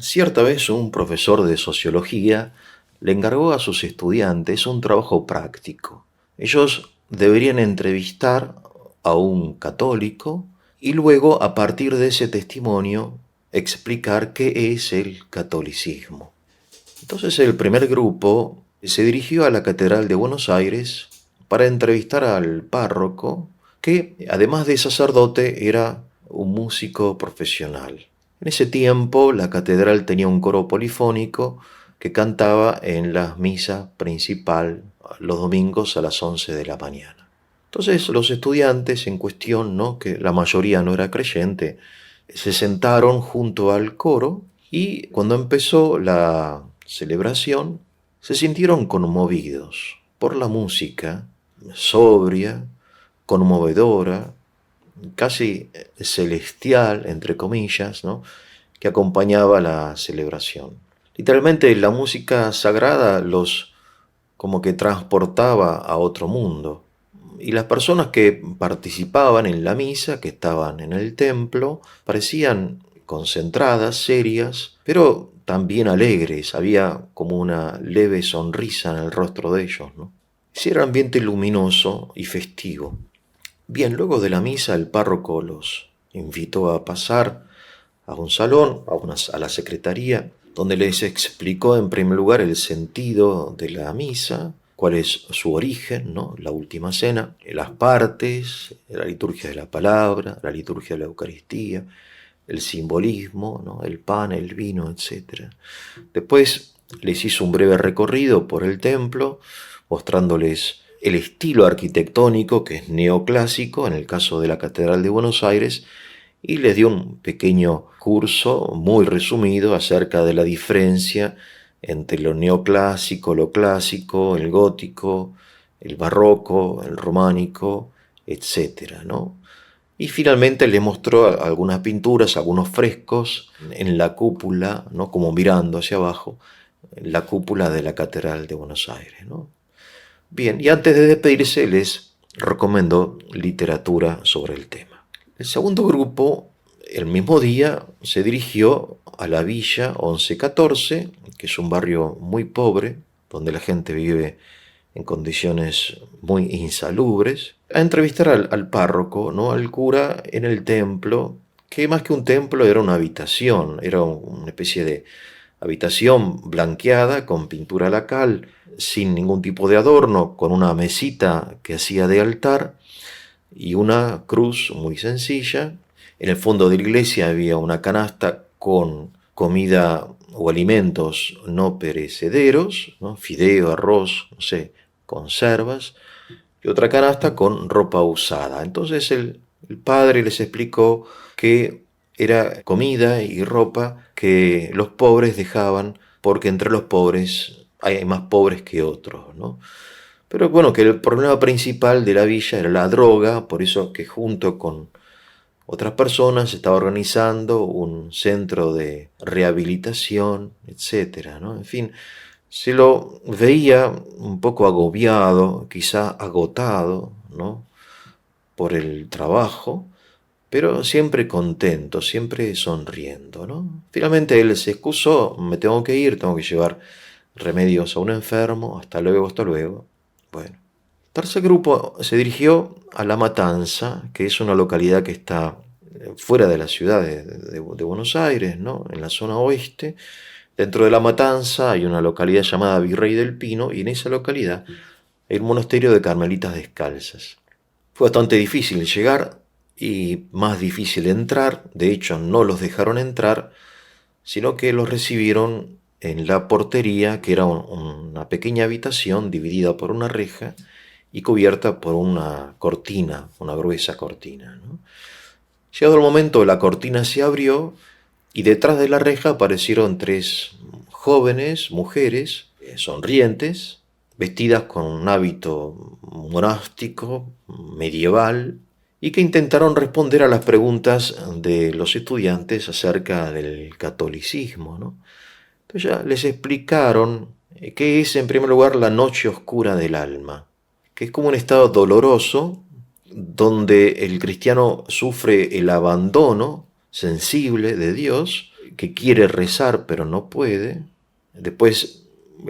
Cierta vez un profesor de sociología le encargó a sus estudiantes un trabajo práctico. Ellos deberían entrevistar a un católico y luego, a partir de ese testimonio, explicar qué es el catolicismo. Entonces el primer grupo se dirigió a la Catedral de Buenos Aires para entrevistar al párroco, que además de sacerdote era un músico profesional. En ese tiempo la catedral tenía un coro polifónico que cantaba en la misa principal los domingos a las 11 de la mañana. Entonces los estudiantes en cuestión, ¿no?, que la mayoría no era creyente, se sentaron junto al coro y cuando empezó la celebración se sintieron conmovidos por la música sobria, conmovedora, casi celestial, entre comillas, ¿no?, que acompañaba la celebración. Literalmente la música sagrada los como que transportaba a otro mundo. Y las personas que participaban en la misa, que estaban en el templo, parecían concentradas, serias, pero también alegres. Había como una leve sonrisa en el rostro de ellos, ¿no? Sí, era ambiente luminoso y festivo. Bien, luego de la misa el párroco los invitó a pasar a un salón, a la secretaría, donde les explicó en primer lugar el sentido de la misa, cuál es su origen, ¿no?, la última cena, las partes, la liturgia de la palabra, la liturgia de la Eucaristía, el simbolismo, ¿no?, el pan, el vino, etc. Después les hizo un breve recorrido por el templo, mostrándoles el estilo arquitectónico, que es neoclásico en el caso de la Catedral de Buenos Aires, y les dio un pequeño curso muy resumido acerca de la diferencia entre lo neoclásico, lo clásico, el gótico, el barroco, el románico, etcétera, ¿no? Y finalmente le mostró algunas pinturas, algunos frescos en la cúpula, ¿no?, como mirando hacia abajo, en la cúpula de la Catedral de Buenos Aires, ¿no? Bien, y antes de despedirse les recomendó literatura sobre el tema. El segundo grupo, el mismo día, se dirigió a la Villa 1114, que es un barrio muy pobre, donde la gente vive en condiciones muy insalubres, a entrevistar al párroco, ¿no?, al cura en el templo, que más que un templo era una habitación, era una especie de habitación blanqueada con pintura lacal, sin ningún tipo de adorno, con una mesita que hacía de altar y una cruz muy sencilla. En el fondo de la iglesia había una canasta con comida o alimentos no perecederos, ¿no?, fideo, arroz, no sé, conservas, y otra canasta con ropa usada. Entonces el padre les explicó que era comida y ropa que los pobres dejaban, porque entre los pobres hay más pobres que otros, ¿no? Pero bueno, que el problema principal de la villa era la droga, por eso que junto con otras personas se estaba organizando un centro de rehabilitación, etcétera, ¿no? En fin, se lo veía un poco agobiado, quizá agotado, ¿no?, por el trabajo, pero siempre contento, siempre sonriendo, ¿no? Finalmente él se excusó: me tengo que ir, tengo que llevar remedios a un enfermo, hasta luego, hasta luego. Bueno, el tercer grupo se dirigió a La Matanza, que es una localidad que está fuera de la ciudad de Buenos Aires, ¿no?, en la zona oeste. Dentro de La Matanza hay una localidad llamada Virrey del Pino, y en esa localidad hay un monasterio de carmelitas descalzas. Fue bastante difícil llegar y más difícil entrar. De hecho, no los dejaron entrar, sino que los recibieron en la portería, que era una pequeña habitación dividida por una reja y cubierta por una cortina, una gruesa cortina, ¿no? Llegado el momento, la cortina se abrió y detrás de la reja aparecieron tres jóvenes mujeres, sonrientes, vestidas con un hábito monástico, medieval, y que intentaron responder a las preguntas de los estudiantes acerca del catolicismo, ¿no? Entonces ya les explicaron qué es, en primer lugar, la noche oscura del alma, que es como un estado doloroso donde el cristiano sufre el abandono sensible de Dios que quiere rezar pero no puede. Después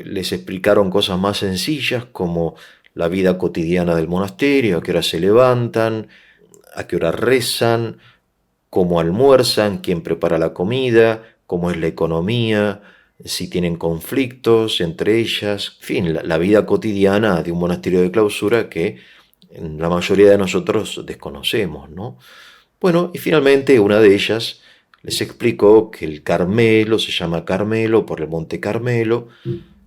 les explicaron cosas más sencillas como la vida cotidiana del monasterio, a qué hora se levantan, a qué hora rezan, cómo almuerzan, quién prepara la comida, cómo es la economía, si tienen conflictos entre ellas, en fin, la vida cotidiana de un monasterio de clausura que la mayoría de nosotros desconocemos, ¿no? Bueno, y finalmente una de ellas les explicó que el Carmelo se llama Carmelo por el Monte Carmelo,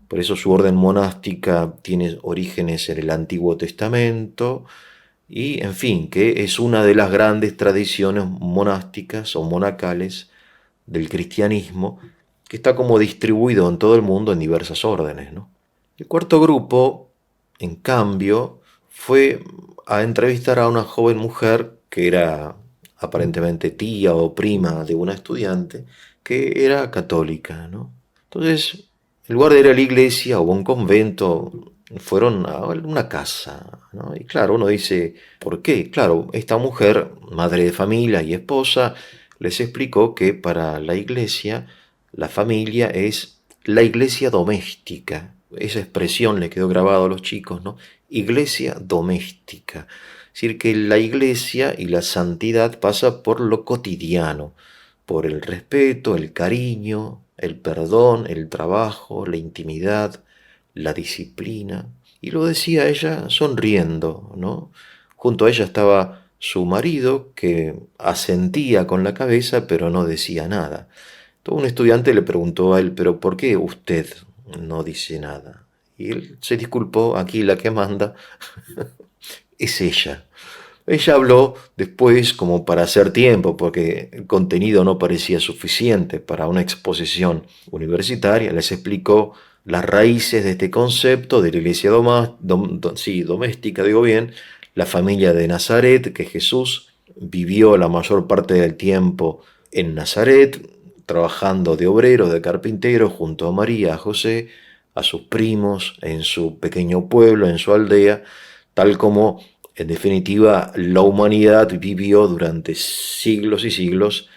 por eso su orden monástica tiene orígenes en el Antiguo Testamento, y en fin, que es una de las grandes tradiciones monásticas o monacales del cristianismo, que está como distribuido en todo el mundo en diversas órdenes, ¿no? El cuarto grupo, en cambio, fue a entrevistar a una joven mujer que era aparentemente tía o prima de una estudiante que era católica, ¿no? Entonces, en lugar de ir a la iglesia o a un convento, fueron a una casa, ¿no? Y claro, uno dice, ¿por qué? Claro, esta mujer, madre de familia y esposa, les explicó que para la iglesia, la familia es la iglesia doméstica. Esa expresión le quedó grabado a los chicos, ¿no? Iglesia doméstica. Es decir, que la iglesia y la santidad pasa por lo cotidiano, por el respeto, el cariño, el perdón, el trabajo, la intimidad, la disciplina. Y lo decía ella sonriendo, ¿no? Junto a ella estaba su marido, que asentía con la cabeza, pero no decía nada. Todo un estudiante le preguntó a él, ¿pero por qué usted no dice nada? Y él se disculpó, aquí la que manda es ella. Ella habló después como para hacer tiempo, porque el contenido no parecía suficiente para una exposición universitaria. Les explicó las raíces de este concepto de la iglesia doméstica, digo bien, la familia de Nazaret, que Jesús vivió la mayor parte del tiempo en Nazaret, trabajando de obrero, de carpintero, junto a María, a José, a sus primos, en su pequeño pueblo, en su aldea, tal como en definitiva, la humanidad vivió durante siglos y siglos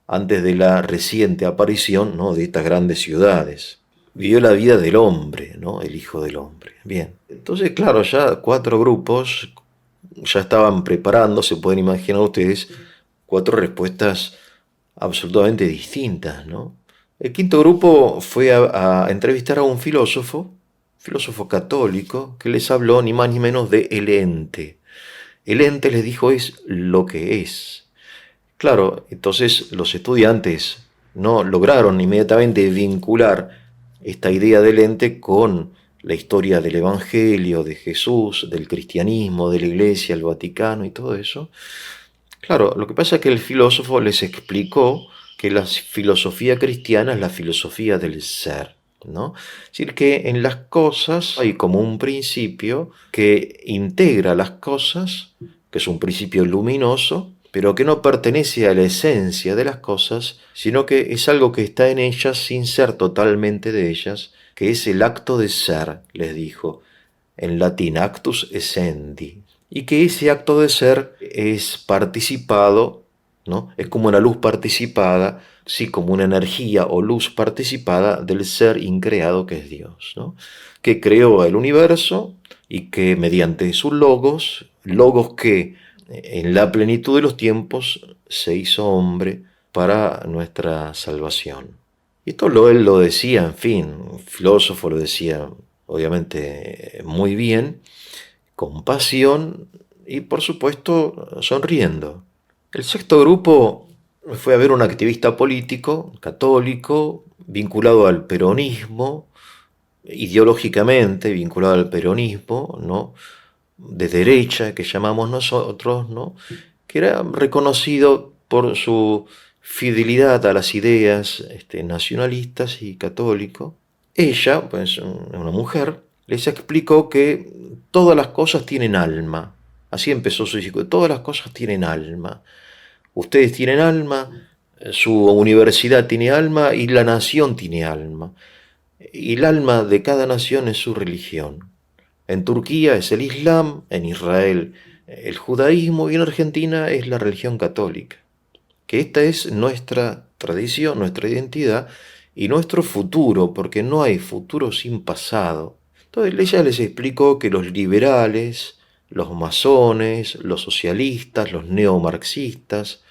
antes de la reciente aparición, ¿no?, de estas grandes ciudades. Vivió la vida del hombre, ¿no?, el Hijo del Hombre. Bien, entonces, claro, ya 4 grupos ya estaban preparando, se pueden imaginar ustedes, 4 respuestas absolutamente distintas, ¿no? El quinto grupo fue a entrevistar a un filósofo católico, que les habló ni más ni menos de el ente. El ente, les dijo, es lo que es. Claro, entonces los estudiantes no lograron inmediatamente vincular esta idea del ente con la historia del Evangelio, de Jesús, del cristianismo, de la Iglesia, el Vaticano y todo eso. Claro, lo que pasa es que el filósofo les explicó que la filosofía cristiana es la filosofía del ser, ¿no? Es decir, que en las cosas hay como un principio que integra las cosas, que es un principio luminoso, pero que no pertenece a la esencia de las cosas, sino que es algo que está en ellas sin ser totalmente de ellas, que es el acto de ser, les dijo, en latín actus essendi, y que ese acto de ser es participado, ¿no? Es como una luz participada, sí, como una energía o luz participada del ser increado que es Dios, ¿no?, que creó el universo y que mediante sus logos que en la plenitud de los tiempos se hizo hombre para nuestra salvación. Y esto él lo decía, en fin, un filósofo lo decía obviamente muy bien, con pasión y por supuesto sonriendo. El sexto grupo fue a ver un activista político, católico, vinculado al peronismo, ideológicamente vinculado al peronismo, ¿no?, de derecha, que llamamos nosotros, ¿no?, que era reconocido por su fidelidad a las ideas nacionalistas y católico. Ella, pues una mujer, les explicó que todas las cosas tienen alma. Así empezó su discurso: todas las cosas tienen alma. Ustedes tienen alma, su universidad tiene alma y la nación tiene alma. Y el alma de cada nación es su religión. En Turquía es el Islam, en Israel el judaísmo y en Argentina es la religión católica. Que esta es nuestra tradición, nuestra identidad y nuestro futuro, porque no hay futuro sin pasado. Entonces ella les explicó que los liberales, los masones, los socialistas, los neomarxistas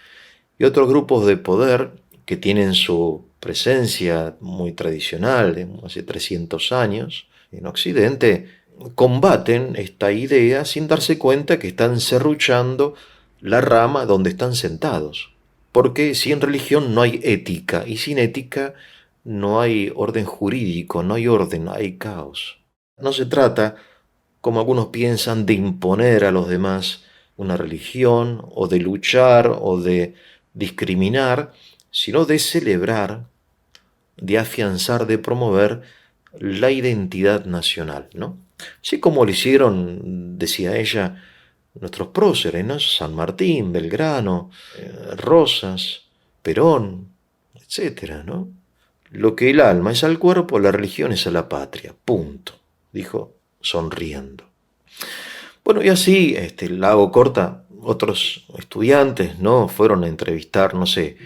y otros grupos de poder que tienen su presencia muy tradicional de hace 300 años en Occidente, combaten esta idea sin darse cuenta que están serruchando la rama donde están sentados. Porque sin religión no hay ética, y sin ética no hay orden jurídico, no hay orden, hay caos. No se trata, como algunos piensan, de imponer a los demás una religión, o de luchar, o de discriminar, sino de celebrar, de afianzar, de promover la identidad nacional, ¿no? Así como lo hicieron, decía ella, nuestros próceres, ¿no? San Martín, Belgrano, Rosas, Perón, etcétera, ¿no? Lo que el alma es al cuerpo, la religión es a la patria, punto, dijo sonriendo. Bueno, y así, la hago corta, otros estudiantes, ¿no? Fueron a entrevistar, no sé,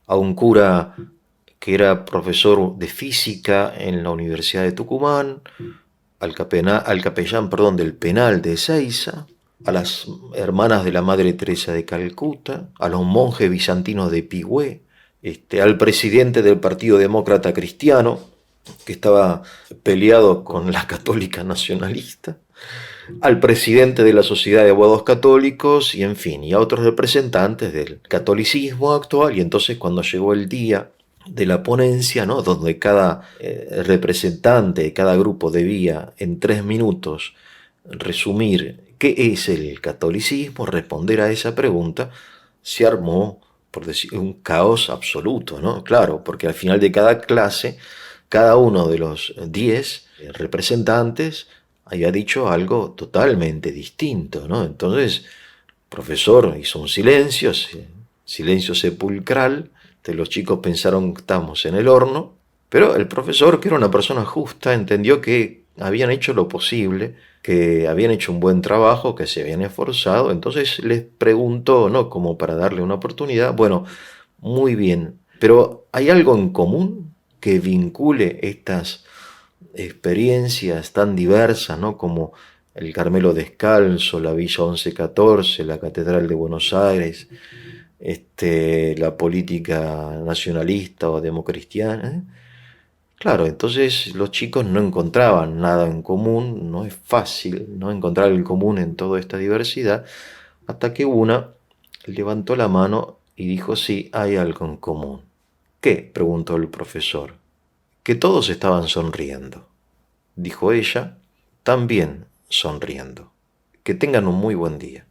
a un cura que era profesor de física en la Universidad de Tucumán, al capellán, perdón, del penal de Ezeiza, a las hermanas de la Madre Teresa de Calcuta, a los monjes bizantinos de Pigüé, al presidente del Partido Demócrata Cristiano, que estaba peleado con la católica nacionalista, al presidente de la Sociedad de Abogados Católicos y, en fin, y a otros representantes del catolicismo actual. Y entonces, cuando llegó el día de la ponencia, ¿no? Donde cada representante, cada grupo debía en 3 minutos resumir qué es el catolicismo, responder a esa pregunta, se armó, por decir, un caos absoluto, ¿no? Claro, porque al final de cada clase, cada uno de los 10 representantes había dicho algo totalmente distinto, ¿no? Entonces, el profesor hizo un silencio, silencio sepulcral. Los chicos pensaron que estábamos en el horno, pero el profesor, que era una persona justa, entendió que habían hecho lo posible, que habían hecho un buen trabajo, que se habían esforzado. Entonces les preguntó, ¿no? Como para darle una oportunidad. Bueno, muy bien, pero ¿hay algo en común que vincule estas experiencias tan diversas, ¿no? Como el Carmelo Descalzo, la Villa 1114, la Catedral de Buenos Aires, la política nacionalista o democristiana? Claro, entonces los chicos no encontraban nada en común, no es fácil no encontrar el común en toda esta diversidad, hasta que una levantó la mano y dijo: sí, hay algo en común. ¿Qué?, preguntó el profesor. Que todos estaban sonriendo, dijo ella, también sonriendo. Que tengan un muy buen día.